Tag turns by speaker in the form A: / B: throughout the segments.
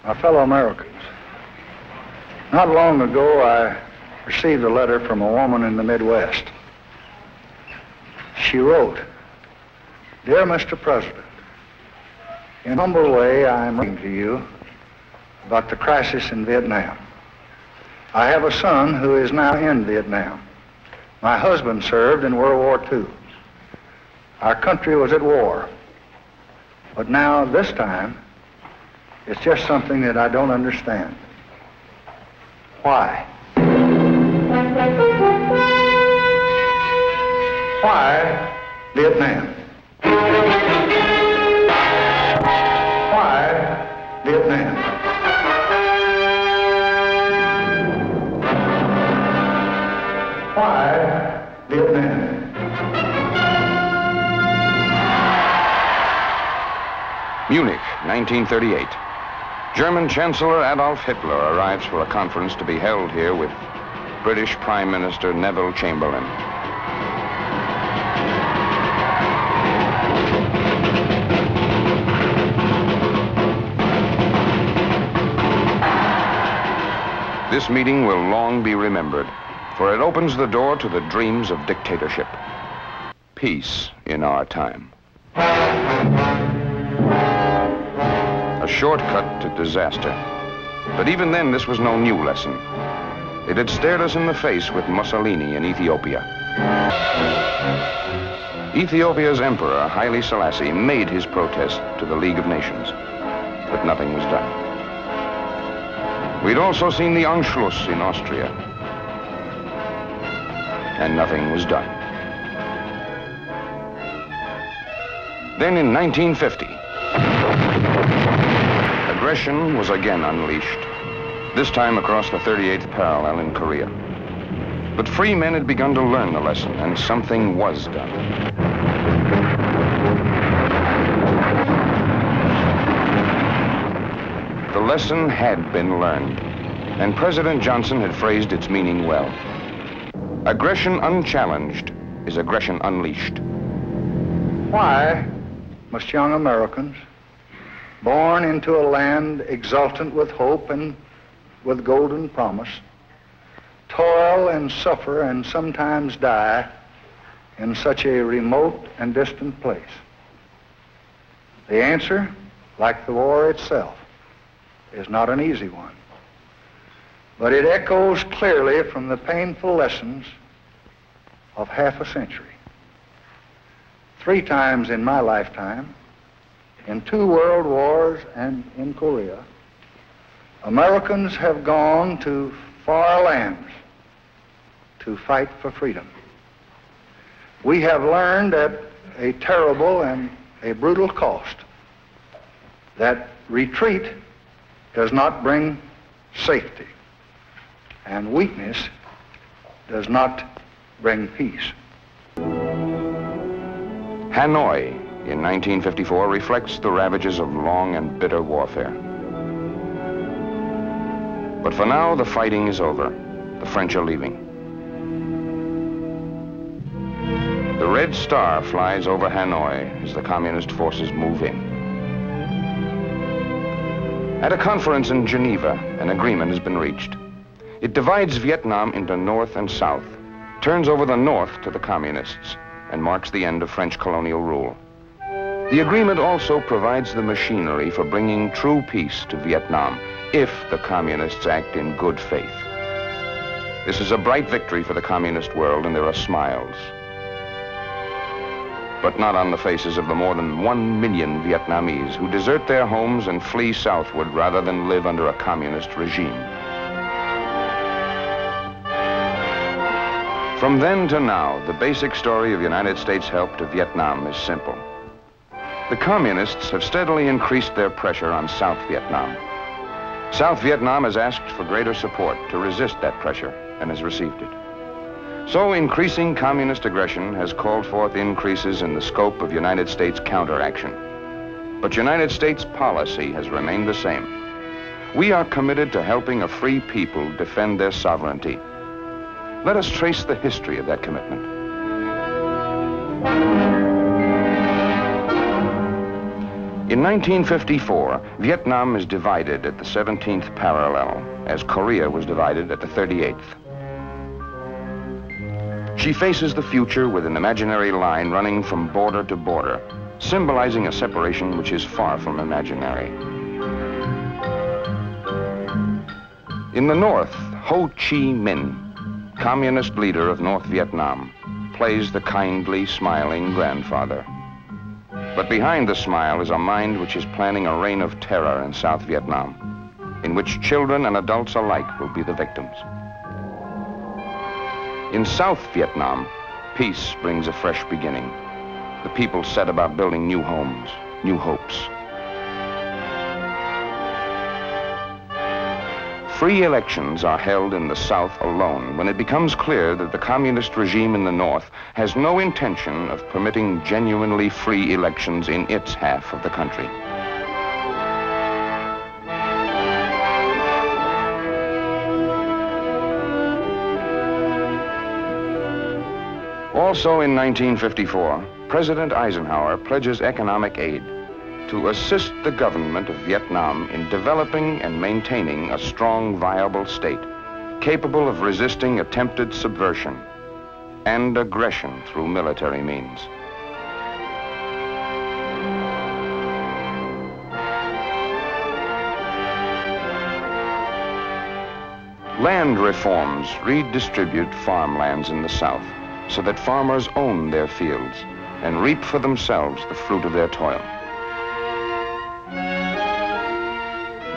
A: My fellow Americans, not long ago I received a letter from a woman in the Midwest. She wrote, "Dear Mr. President, in a humble way I am writing to you about the crisis in Vietnam. I have a son who is now in Vietnam. My husband served in World War II. Our country was at war. But now, this time, it's just something that I don't understand. Why? Why Vietnam? Why Vietnam? Why Vietnam?"
B: Munich, 1938. German Chancellor Adolf Hitler arrives for a conference to be held here with British Prime Minister Neville Chamberlain. This meeting will long be remembered, for it opens the door to the dreams of dictatorship. Peace in our time. A shortcut to disaster. But even then, this was no new lesson. It had stared us in the face with Mussolini in Ethiopia. Ethiopia's emperor, Haile Selassie, made his protest to the League of Nations, but nothing was done. We'd also seen the Anschluss in Austria, and nothing was done. Then in 1950, aggression was again unleashed, this time across the 38th parallel in Korea. But free men had begun to learn the lesson, and something was done. The lesson had been learned, and President Johnson had phrased its meaning well. Aggression unchallenged is aggression unleashed.
A: Why must young Americans, born into a land exultant with hope and with golden promise, toil and suffer and sometimes die in such a remote and distant place? The answer, like the war itself, is not an easy one, but it echoes clearly from the painful lessons of half a century. 3 times in my lifetime, in 2 world wars and in Korea, Americans have gone to far lands to fight for freedom. We have learned at a terrible and a brutal cost that retreat does not bring safety, and weakness does not bring peace.
B: Hanoi in 1954 reflects the ravages of long and bitter warfare. But for now, the fighting is over. The French are leaving. The red star flies over Hanoi as the communist forces move in. At a conference in Geneva, an agreement has been reached. It divides Vietnam into North and South, turns over the North to the communists, and marks the end of French colonial rule. The agreement also provides the machinery for bringing true peace to Vietnam, if the communists act in good faith. This is a bright victory for the communist world, and there are smiles. But not on the faces of the more than 1 million Vietnamese who desert their homes and flee southward rather than live under a communist regime. From then to now, the basic story of United States help to Vietnam is simple. The communists have steadily increased their pressure on South Vietnam. South Vietnam has asked for greater support to resist that pressure and has received it. So increasing communist aggression has called forth increases in the scope of United States counteraction. But United States policy has remained the same. We are committed to helping a free people defend their sovereignty. Let us trace the history of that commitment. In 1954, Vietnam is divided at the 17th parallel, as Korea was divided at the 38th. She faces the future with an imaginary line running from border to border, symbolizing a separation which is far from imaginary. In the north, Ho Chi Minh, communist leader of North Vietnam, plays the kindly, smiling grandfather. But behind the smile is a mind which is planning a reign of terror in South Vietnam, in which children and adults alike will be the victims. In South Vietnam, peace brings a fresh beginning. The people set about building new homes, new hopes. Free elections are held in the South alone when it becomes clear that the communist regime in the North has no intention of permitting genuinely free elections in its half of the country. Also in 1954, President Eisenhower pledges economic aid to assist the government of Vietnam in developing and maintaining a strong, viable state, capable of resisting attempted subversion and aggression through military means. Land reforms redistribute farmlands in the South so that farmers own their fields and reap for themselves the fruit of their toil.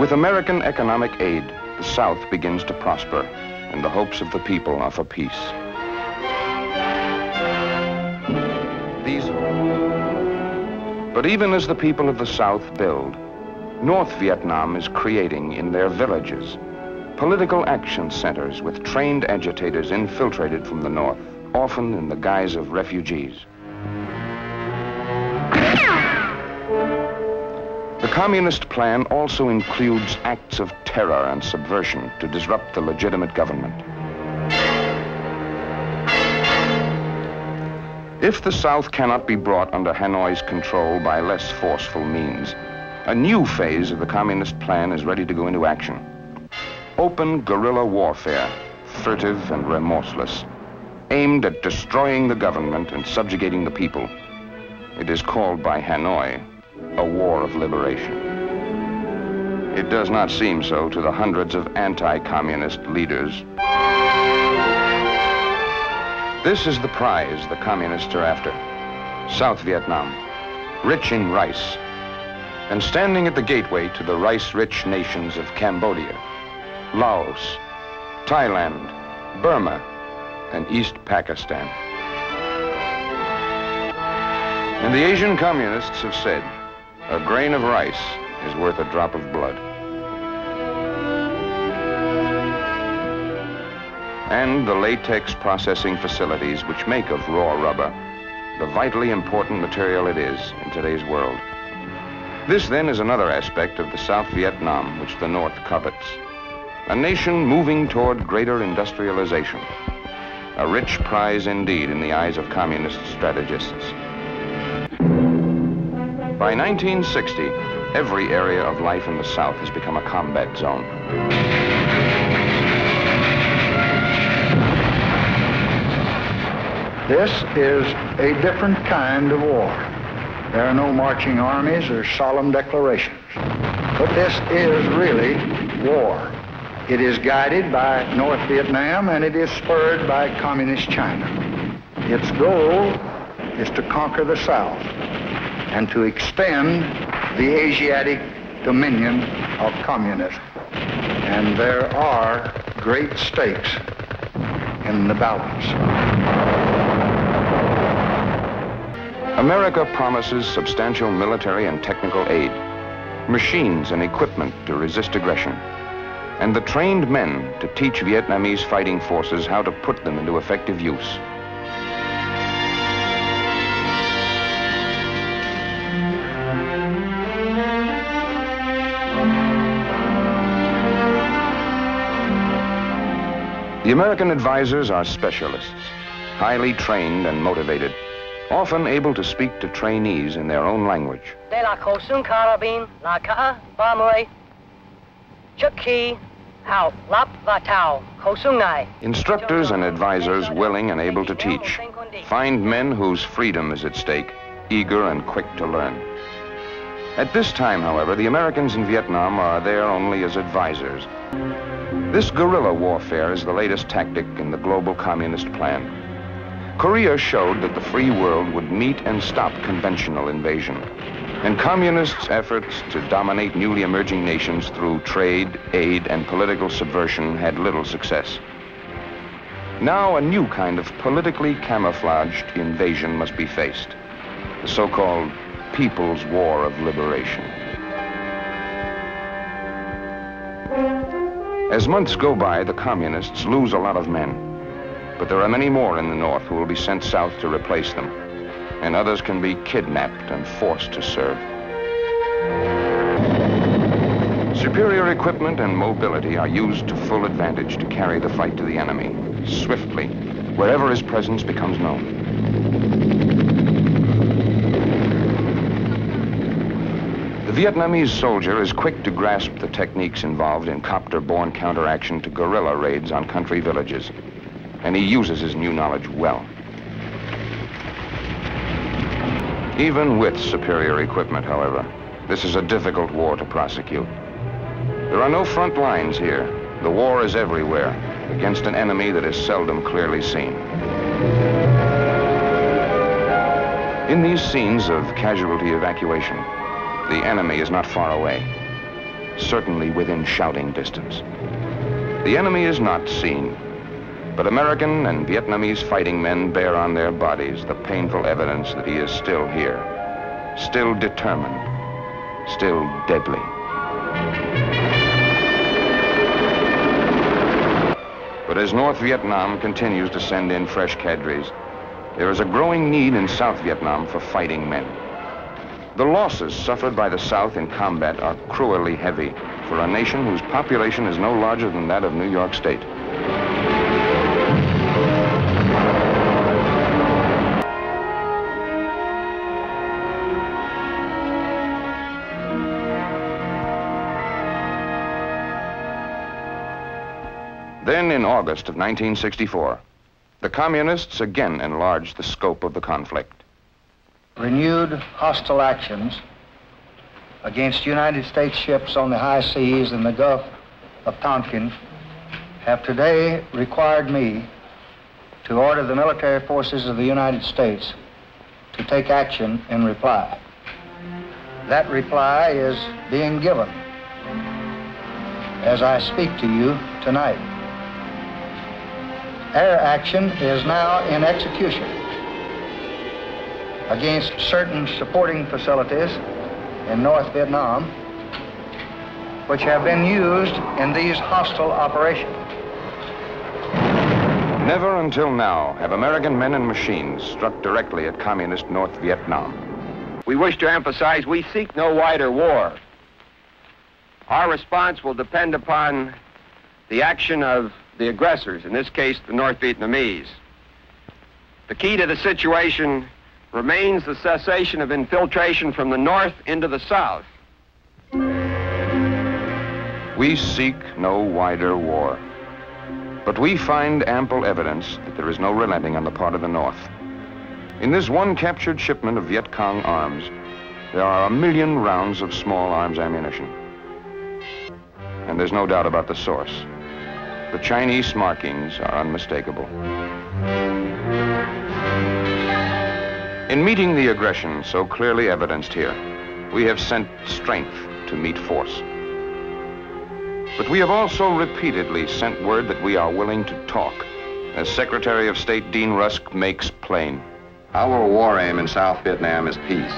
B: With American economic aid, the South begins to prosper, and the hopes of the people are for peace. But even as the people of the South build, North Vietnam is creating in their villages political action centers with trained agitators infiltrated from the North, often in the guise of refugees. The communist plan also includes acts of terror and subversion to disrupt the legitimate government. If the South cannot be brought under Hanoi's control by less forceful means, a new phase of the communist plan is ready to go into action. Open guerrilla warfare, furtive and remorseless, aimed at destroying the government and subjugating the people. It is called by Hanoi a war of liberation. It does not seem so to the hundreds of anti-communist leaders. This is the prize the communists are after. South Vietnam, rich in rice, and standing at the gateway to the rice-rich nations of Cambodia, Laos, Thailand, Burma, and East Pakistan. And the Asian communists have said, a grain of rice is worth a drop of blood. And the latex processing facilities which make of raw rubber the vitally important material it is in today's world. This then is another aspect of the South Vietnam which the North covets. A nation moving toward greater industrialization. A rich prize indeed in the eyes of communist strategists. By 1960, every area of life in the South has become a combat zone.
A: This is a different kind of war. There are no marching armies or solemn declarations. But this is really war. It is guided by North Vietnam and it is spurred by Communist China. Its goal is to conquer the South and to extend the Asiatic dominion of communism. And there are great stakes in the balance.
B: America promises substantial military and technical aid, machines and equipment to resist aggression, and the trained men to teach Vietnamese fighting forces how to put them into effective use. The American advisors are specialists, highly trained and motivated, often able to speak to trainees in their own language. Instructors and advisors willing and able to teach. Find men whose freedom is at stake, eager and quick to learn. At this time, however, the Americans in Vietnam are there only as advisors. This guerrilla warfare is the latest tactic in the global communist plan. Korea showed that the free world would meet and stop conventional invasion. And communists' efforts to dominate newly emerging nations through trade, aid, and political subversion had little success. Now a new kind of politically camouflaged invasion must be faced, the so-called People's War of Liberation. As months go by, the communists lose a lot of men, but there are many more in the north who will be sent south to replace them, and others can be kidnapped and forced to serve. Superior equipment and mobility are used to full advantage to carry the fight to the enemy, swiftly, wherever his presence becomes known. The Vietnamese soldier is quick to grasp the techniques involved in copter-borne counteraction to guerrilla raids on country villages, and he uses his new knowledge well. Even with superior equipment, however, this is a difficult war to prosecute. There are no front lines here. The war is everywhere, against an enemy that is seldom clearly seen. In these scenes of casualty evacuation, the enemy is not far away, certainly within shouting distance. The enemy is not seen, but American and Vietnamese fighting men bear on their bodies the painful evidence that he is still here, still determined, still deadly. But as North Vietnam continues to send in fresh cadres, there is a growing need in South Vietnam for fighting men. The losses suffered by the South in combat are cruelly heavy for a nation whose population is no larger than that of New York State. Then in August of 1964, the communists again enlarged the scope of the conflict.
A: Renewed hostile actions against United States ships on the high seas in the Gulf of Tonkin have today required me to order the military forces of the United States to take action in reply. That reply is being given as I speak to you tonight. Air action is now in execution against certain supporting facilities in North Vietnam, which have been used in these hostile operations.
B: Never until now have American men and machines struck directly at communist North Vietnam.
C: We wish to emphasize we seek no wider war. Our response will depend upon the action of the aggressors, in this case, the North Vietnamese. The key to the situation remains the cessation of infiltration from the north into the south.
B: We seek no wider war, but we find ample evidence that there is no relenting on the part of the North. In this one captured shipment of Viet Cong arms, there are 1 million rounds of small arms ammunition. And there's no doubt about the source. The Chinese markings are unmistakable. In meeting the aggression so clearly evidenced here, we have sent strength to meet force. But we have also repeatedly sent word that we are willing to talk, as Secretary of State Dean Rusk makes plain.
D: Our war aim in South Vietnam is peace.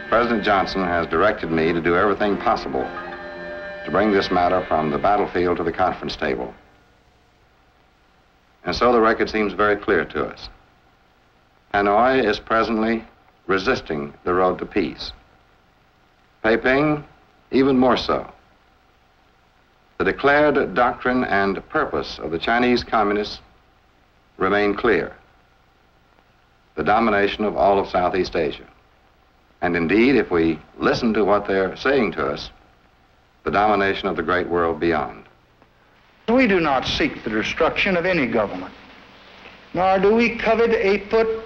D: President Johnson has directed me to do everything possible to bring this matter from the battlefield to the conference table. And so the record seems very clear to us. Hanoi is presently resisting the road to peace. Peiping, even more so. The declared doctrine and purpose of the Chinese communists remain clear. the domination of all of Southeast Asia. And indeed, if we listen to what they're saying to us, the domination of the great world beyond.
A: We do not seek the destruction of any government, nor do we covet a foot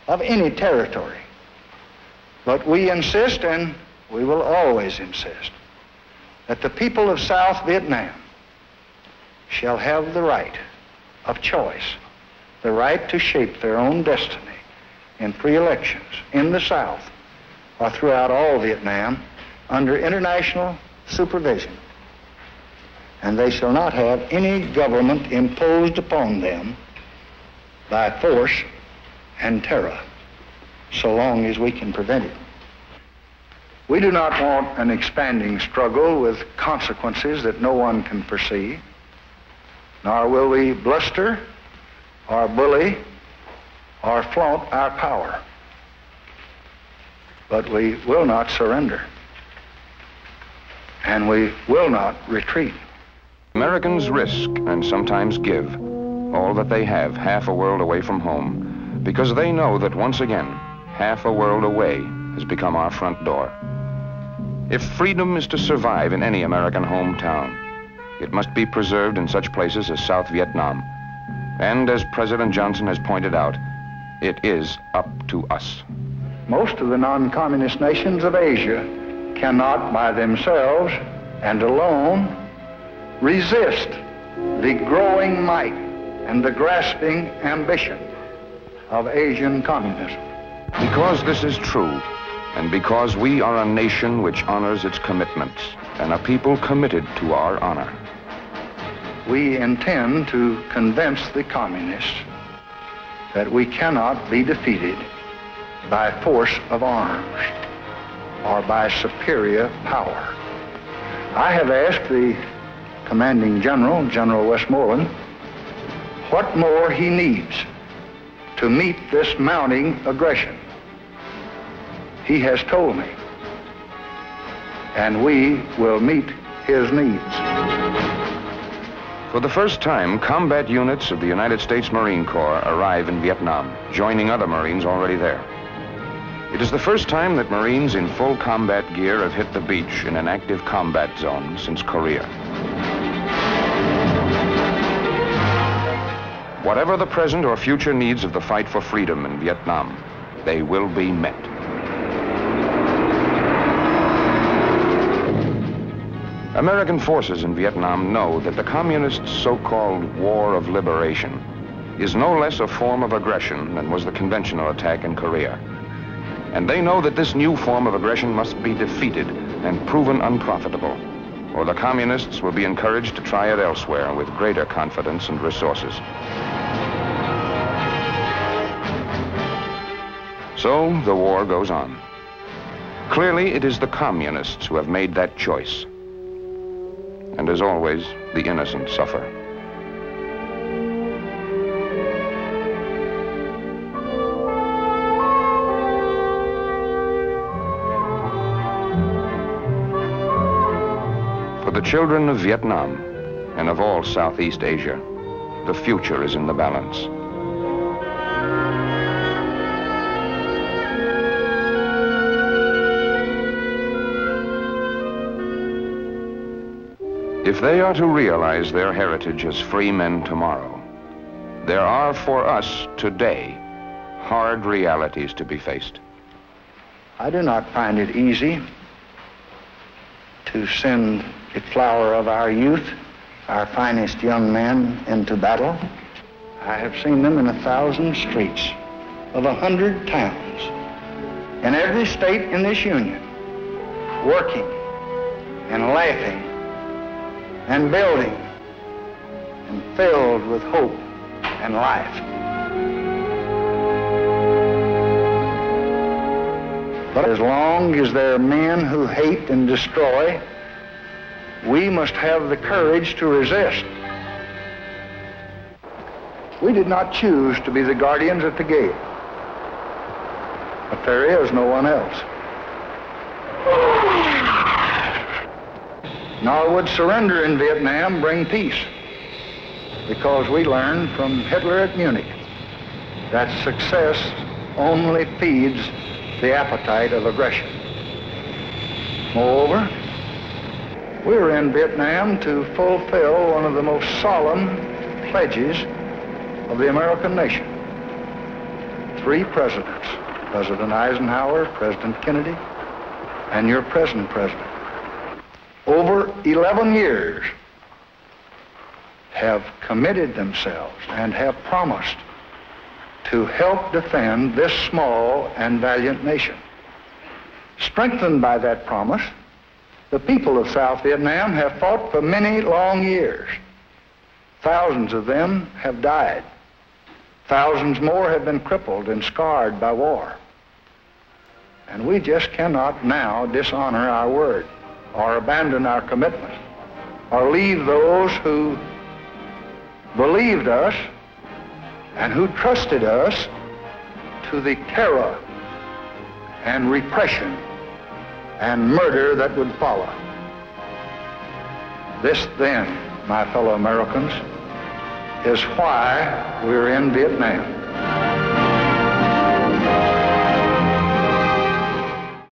A: of any territory. But we insist, and we will always insist, that the people of South Vietnam shall have the right of choice, the right to shape their own destiny in free elections in the South or throughout all Vietnam under international supervision. And they shall not have any government imposed upon them by force and terror, so long as we can prevent it. We do not want an expanding struggle with consequences that no one can foresee, nor will we bluster or bully or flaunt our power. But we will not surrender, and we will not retreat.
B: Americans risk and sometimes give all that they have half a world away from home because they know that once again, half a world away has become our front door. If freedom is to survive in any American hometown, it must be preserved in such places as South Vietnam. And as President Johnson has pointed out, it is up to us.
A: Most of the non-communist nations of Asia cannot by themselves and alone resist the growing might and the grasping ambition of Asian communism.
B: Because this is true, and because we are a nation which honors its commitments, and a people committed to our honor,
A: we intend to convince the communists that we cannot be defeated by force of arms or by superior power. I have asked the commanding general, General Westmoreland, what more he needs to meet this mounting aggression. He has told me, and we will meet his needs.
B: For the first time, combat units of the United States Marine Corps arrive in Vietnam, joining other Marines already there. It is the first time that Marines in full combat gear have hit the beach in an active combat zone since Korea. Whatever the present or future needs of the fight for freedom in Vietnam, they will be met. American forces in Vietnam know that the communists' so-called war of liberation is no less a form of aggression than was the conventional attack in Korea. And they know that this new form of aggression must be defeated and proven unprofitable, or the communists will be encouraged to try it elsewhere with greater confidence and resources. So the war goes on. Clearly, it is the communists who have made that choice. And as always, the innocent suffer. For the children of Vietnam and of all Southeast Asia, the future is in the balance. If they are to realize their heritage as free men tomorrow, there are for us today hard realities to be faced.
A: I do not find it easy to send the flower of our youth, our finest young men, into battle. I have seen them in 1,000 streets of 100 towns in every state in this union, working and laughing and building and filled with hope and life. But as long as there are men who hate and destroy, we must have the courage to resist. We did not choose to be the guardians at the gate, but there is no one else. Nor would surrender in Vietnam bring peace, because we learned from Hitler at Munich that success only feeds the appetite of aggression. Moreover, we're in Vietnam to fulfill one of the most solemn pledges of the American nation. 3 presidents, President Eisenhower, President Kennedy, and your present president, over 11 years have committed themselves and have promised to help defend this small and valiant nation. Strengthened by that promise, the people of South Vietnam have fought for many long years. Thousands of them have died. Thousands more have been crippled and scarred by war. And we just cannot now dishonor our word or abandon our commitment or leave those who believed us and who trusted us to the terror and repression and murder that would follow. This then, my fellow Americans, is why we're in Vietnam.